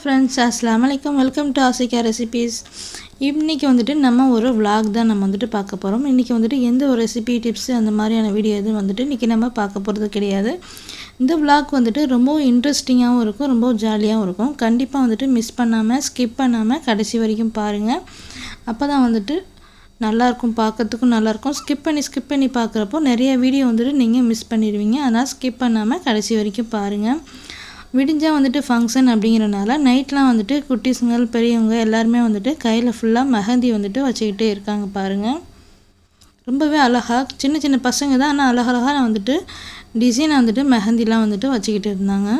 friends, assalamu alaikum. Welcome to Asika Recipes. இன்னைக்கு வந்துட்டு நம்ம ஒரு vlog தான் நம்ம வந்துட்டு பார்க்க போறோம். இன்னைக்கு வந்துட்டு எந்த ஒரு ரெசிபி டிப்ஸ் அந்த மாதிரியான வீடியோ எதுவும் வந்துட்டு இன்னைக்கு நம்ம பார்க்க போறது கிடையாது. இந்த vlog வந்துட்டு ரொம்ப இன்ட்ரஸ்டிங்காவும் இருக்கும், ரொம்ப ஜாலியாவும் இருக்கும். கண்டிப்பா வந்துட்டு மிஸ் பண்ணாம ஸ்கிப் பண்ணாம கடைசி வரைக்கும் பாருங்க. அப்பதான் வந்துட்டு நல்லா இருக்கும், பார்க்கிறதுக்கும் நல்லா இருக்கும். ஸ்கிப் பண்ணி பார்க்கறப்போ நிறைய வீடியோ வந்துட்டு நீங்க மிஸ் பண்ணிடுவீங்க. அதனால ஸ்கிப் பண்ணாம கடைசி வரைக்கும் பாருங்க. விடிஞ்சா வந்துட்டு ஃபங்க்ஷன் அப்படிங்கறனால நைட்லாம் வந்துட்டு குட்டீஸ்கள் பெரியவங்க எல்லாரும் வந்துட்டு கையில ஃபுல்லா மெஹந்தி வந்துட்டு வச்சிட்டே இருக்காங்க பாருங்க. ரொம்பவே அழகா சின்ன பசங்க தான், ஆனா அழகழகா வந்துட்டு டிசைன் வந்துட்டு மெஹந்திலாம் வந்துட்டு வச்சிட்டு இருந்தாங்க.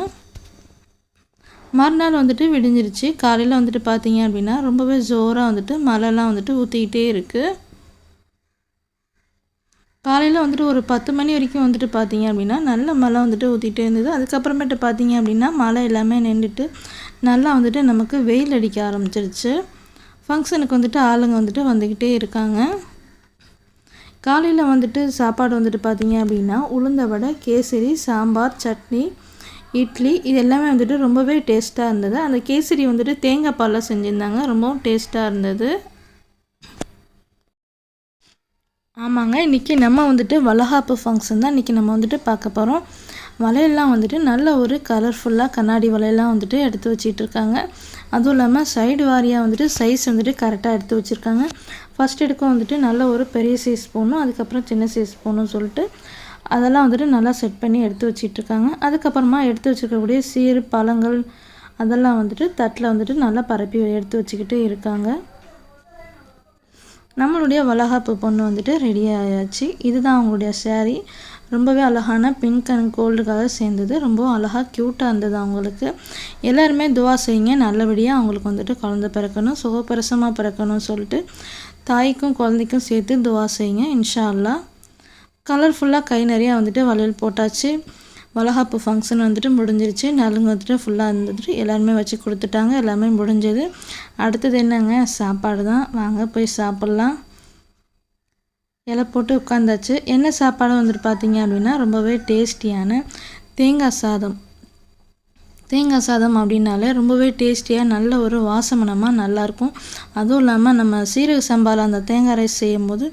மறுநாள் வந்துட்டு விடிஞ்சிருச்சு. காலையில வந்துட்டு பாத்தீங்க அப்படினா ரொம்பவே ஜோரா வந்துட்டு மழைலாம் வந்துட்டு ஊத்திட்டே இருக்கு. காலையில வந்துட்டு ஒரு 10 மணி வரைக்கும் வந்துட்டு பாத்தீங்க அப்படினா நல்ல மழை வந்துட்டு ஊத்திட்டே இருந்தது. அதுக்கு அப்புறமேட்டு பாத்தீங்க அப்படினா மழை எல்லாமே நின்னுட்டு நல்லா வந்துட்டு நமக்கு வெயில் அடிக்க ஆரம்பிச்சிருச்சு. ஃபங்க்ஷனுக்கு வந்துட்டு ஆளுங்க வந்துட்டு வந்துகிட்டே இருக்காங்க. காலையில வந்துட்டு சாப்பாடு வந்துட்டு பாத்தீங்க அப்படினா உளுந்த வடை, கேசரி, சாம்பார், சட்னி, இட்லி இது எல்லாமே வந்துட்டு ரொம்பவே டேஸ்டா இருந்தது. அந்த கேசரி வந்துட்டு தேங்காய் பால்ல செஞ்சிருந்தாங்க. ரொம்ப டேஸ்டா இருந்தது. ஆமாங்க, இன்னைக்கு நம்ம வந்துட்டு வளகாப்பு ஃபங்க்ஷன் தான் இன்னைக்கு நம்ம வந்துட்டு பார்க்க போறோம். வளையல்லாம் வந்துட்டு நல்ல ஒரு கலர்ஃபுல்லா கண்ணாடி வளையல்லாம் வந்துட்டு எடுத்து வச்சிட்டு இருக்காங்க. அதுவும் இல்லாம சைடு வாரியா வந்துட்டு சைஸ் வந்துட்டு கரெக்ட்டா எடுத்து வச்சிருக்காங்க. ஃபர்ஸ்ட் எடுக்கும் வந்துட்டு நல்ல ஒரு பெரிய சைஸ் போணும், அதுக்கு அப்புறம் சின்ன சைஸ் போணும் சொல்லிட்டு அதெல்லாம் வந்துட்டு நல்லா செட் பண்ணி எடுத்து வச்சிட்டு இருக்காங்க. அதுக்கு அப்புறமா எடுத்து வச்சிருக்கக்கூடிய சீர் பழங்கள் அதெல்லாம் வந்துட்டு தட்டுல வந்துட்டு நல்லா பரப்பி எடுத்து வச்சிக்கிட்டு இருக்காங்க. நம்மளுடைய வளகாப்பு பொண்ணு வந்துட்டு ரெடி ஆயாச்சு. இதுதான் அவங்களுடைய saree. ரொம்பவே அழகான பிங்க் அண்ட் கோல்ட் கலர் சேர்ந்தது. ரொம்ப அழகா கியூட்டா இருந்தது அவங்களுக்கு. எல்லாரும் துஆ செய்யுங்க, நல்லபடியா அவங்களுக்கு வந்துட்டு குழந்தை பிறக்கணும், சுகப்பிரசவமா பிறக்கணும்னு சொல்லிட்டு தாய்க்கும் குழந்தைக்கும் சேர்த்து துஆ செய்யுங்க இன்ஷா அல்லாஹ். கலர்ஃபுல்லா கை நிறைய வந்துட்டு வளையல் போட்டாச்சு. வளகாப்பு ஃபங்க்ஷன் வந்துட்டு முடிஞ்சிருச்சு. நலுங்கு வந்துட்டு ஃபுல்லா இருந்துட்டு எல்லாரும் வச்சு கொடுத்துட்டாங்க. எல்லாமே முடிஞ்சது. அடுத்து என்னங்க, சாப்பாடு தான். வாங்க போய் சாப்பிடலாம். இலை போட்டு உட்கார்ந்தாச்சு. என்ன சாப்பாடு வந்துட்டு பாத்தீங்க அப்படினா ரொம்பவே டேஸ்டியான தேங்காய் சாதம். தேங்காய் சாதம் அப்படினாலே ரொம்பவே டேஸ்டியா நல்ல ஒரு வாசமனமா நல்லா இருக்கும். அதுவும் இல்லாம நம்ம சீரக சம்பால அந்த தேங்காய் ரைஸ் செய்யும்போது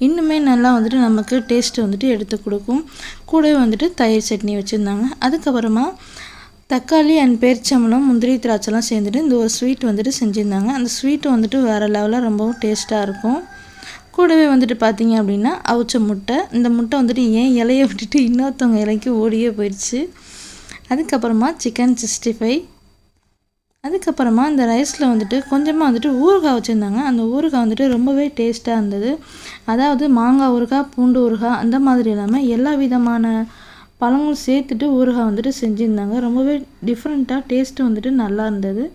இன்னுமே நல்லா வந்துட்டு நமக்கு டேஸ்ட் வந்துட்டு எடுத்து கொடுக்கும். கூடவே வந்துட்டு தயிர் சட்னி வச்சிருந்தாங்க. அதுக்கு அப்புறமா தக்காளி அண்ட் பேரிச்சம்பழம், முந்திரி திராட்சைலாம் சேர்ந்துட்டு இந்த ஒரு ஸ்வீட் வந்துட்டு செஞ்சிருந்தாங்க. அந்த ஸ்வீட் வந்துட்டு வேற லெவல்ல ரொம்ப டேஸ்டா இருக்கும். கூடவே வந்துட்டு பாத்தீங்க அப்படினா அவிச்ச முட்டை. இந்த முட்டை வந்துட்டு ஏன் இலைய விட்டுட்டு இன்னொருத்தவங்க இலைக்கு ஓடியே போயிடுச்சு. அதுக்கு அப்புறமா சிக்கன் 65. அதுக்கு அப்புறமா இந்த ரைஸ்ல வந்துட்டு கொஞ்சமா வந்துட்டு ஊறுகாய் வச்சிருந்தாங்க. அந்த ஊறுகாய் வந்துட்டு ரொம்பவே டேஸ்டா இருந்தது. அதாவது மாங்காய் ஊறுகாய், பூண்டு ஊறுகாய் அந்த மாதிரி இல்லாம எல்லா விதமான பழங்களும் சேர்த்துட்டு ஊறுகாய் வந்துட்டு செஞ்சிருந்தாங்க. ரொம்பவே டிஃபரண்டா டேஸ்ட் வந்துட்டு நல்லா இருந்தது.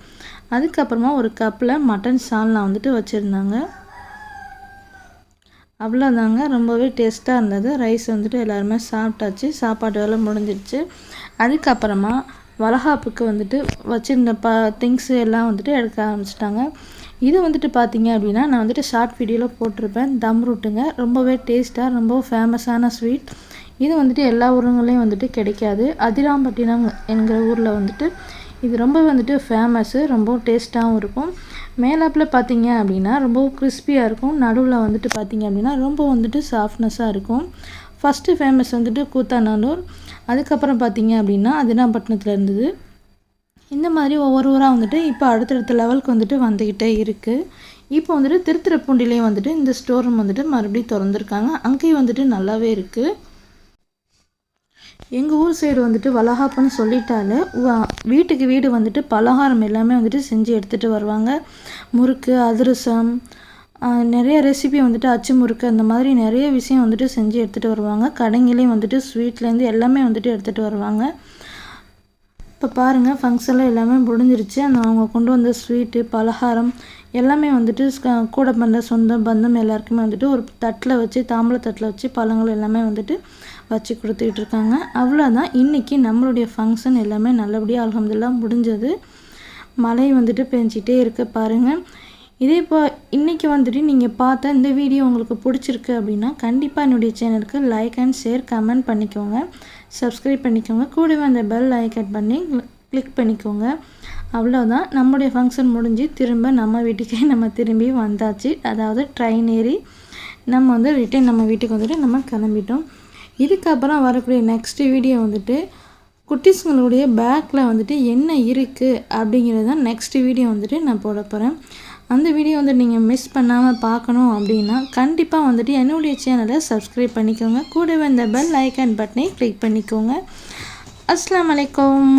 அதுக்கு அப்புறமா ஒரு கப்ல மட்டன் சால்னா வந்துட்டு வச்சிருந்தாங்க. அவ்வளவுதாங்க, ரொம்பவே டேஸ்டா இருந்தது. ரைஸ் வந்துட்டு எல்லாரும் சாப்பிட்டாச்சு. சாப்பாடு வேலை முடிஞ்சிருச்சு. அதுக்கு அப்புறமா வளகாப்புக்கு வந்துட்டு வச்சிருந்த திங்ஸ் எல்லாம் வந்துட்டு எடுக்க ஆரம்பிச்சிட்டாங்க. இது வந்துட்டு பாத்தீங்க அப்படினா நான் வந்துட்டு ஷார்ட் வீடியோல போட்டுருப்பேன். தம் ரூட்டுங்க. ரொம்பவே டேஸ்டா ரொம்ப ஃபேமஸான ஸ்வீட். இது வந்துட்டு எல்லா ஊருங்களையும் வந்துட்டு கிடைக்காது. அதிராம்பட்டினம் என்கிற ஊர்ல வந்துட்டு இது ரொம்ப வந்துட்டு ஃபேமஸ். ரொம்ப டேஸ்டாவும் இருக்கும். மேலாப்ல பாத்தீங்க அப்படினா ரொம்ப கிறிஸ்பியா இருக்கும். நடுவுல வந்துட்டு பாத்தீங்க அப்படினா ரொம்ப வந்துட்டு சாஃப்ட்னஸா இருக்கும். ஃபர்ஸ்ட் ஃபேமஸ் வந்துட்டு கூத்தாநல்லூர். அதுக்கு அப்புறம் பாத்தீங்க அப்படினா அதிராம்பட்டினத்துல இருந்தது. இந்த மாதிரி ஒவ்வொரு ஊரா வந்துட்டு இப்போ அடுத்தடுத்த லெவலுக்கு வந்துட்டு வந்துகிட்டே இருக்கு. இப்போ வந்துட்டு திருத்துறைப்பூண்டிலயே வந்துட்டு இந்த ஸ்டோர் ரூம் வந்துட்டு மறுபடியும் திறந்திருக்காங்க. அங்கேயும் வந்துட்டு நல்லாவே இருக்கு. எங்க ஊர் சைடு வந்துட்டு வளகாப்புன்னு சொல்லிட்டாலே வீட்டுக்கு வீடு வந்துட்டு பலகாரம் எல்லாமே வந்துட்டு செஞ்சு எடுத்துட்டு வருவாங்க. முறுக்கு, அதிரசம், நிறைய ரெசிபி வந்துட்டு அச்சு முறுக்கு அந்த மாதிரி நிறைய விஷயம் வந்துட்டு செஞ்சு எடுத்துட்டு வருவாங்க. கடைங்களையும் வந்துட்டு ஸ்வீட்ல இருந்து எல்லாமே வந்துட்டு எடுத்துட்டு வருவாங்க. இப்போ பாருங்க ஃபங்க்ஷன்ல எல்லாமே முடிஞ்சிருச்சு. அவங்க கொண்டு வந்த ஸ்வீட், பலகாரம் எல்லாமே வந்துட்டு கூட பண்ண சொந்த பந்தம் எல்லாருக்குமே வந்துட்டு ஒரு தட்டுல வச்சு, தாம்பூல தட்டுல வச்சு பழங்கள் எல்லாமே வந்துட்டு வச்சு கொடுத்துட்டு இருக்காங்க. அவ்வளவுதான், இன்னைக்கு நம்மளுடைய ஃபங்க்ஷன் எல்லாமே நல்லபடியா அல்ஹம்துலில்லாஹ் முடிஞ்சது. மழை வந்துட்டு பெஞ்சிட்டே இருக்கு பாருங்க. இதே இன்னைக்கு வந்துட்டு நீங்க பார்த்த இந்த வீடியோ உங்களுக்கு பிடிச்சிருக்கு அப்படினா கண்டிப்பா என்னுடைய சேனலுக்கு லைக் அண்ட் ஷேர் கமெண்ட் பண்ணிக்கோங்க. சப்ஸ்கிரைப் பண்ணிக்கோங்க. கூடவே அந்த பெல் ஐகான் பண்ணி கிளிக் பண்ணிக்கோங்க. அவ்வளோதான், நம்முடைய ஃபங்க்ஷன் முடிஞ்சு திரும்ப நம்ம வீட்டுக்கே நம்ம திரும்பி வந்தாச்சு. அதாவது ட்ரெயின் ஏறி நம்ம வந்து ரிட்டன் நம்ம வீட்டுக்கு வந்துட்டு நம்ம கிளம்பிட்டோம். இதுக்கப்புறம் வரக்கூடிய நெக்ஸ்ட் வீடியோ வந்துட்டு குட்டீஸுங்களுடைய பேக்கில் வந்துட்டு என்ன இருக்குது அப்படிங்கிறது தான் நெக்ஸ்ட் வீடியோ வந்துட்டு நான் போட போகிறேன். அந்த வீடியோ வந்து நீங்கள் மிஸ் பண்ணாமல் பார்க்கணும் அப்படின்னா கண்டிப்பாக வந்துட்டு என்னுடைய சேனலை சப்ஸ்கிரைப் பண்ணிக்கோங்க. கூடவே இந்த பெல் ஐக்கான் பட்டனை கிளிக் பண்ணிக்கோங்க. அஸ்ஸலாமு அலைக்கும்.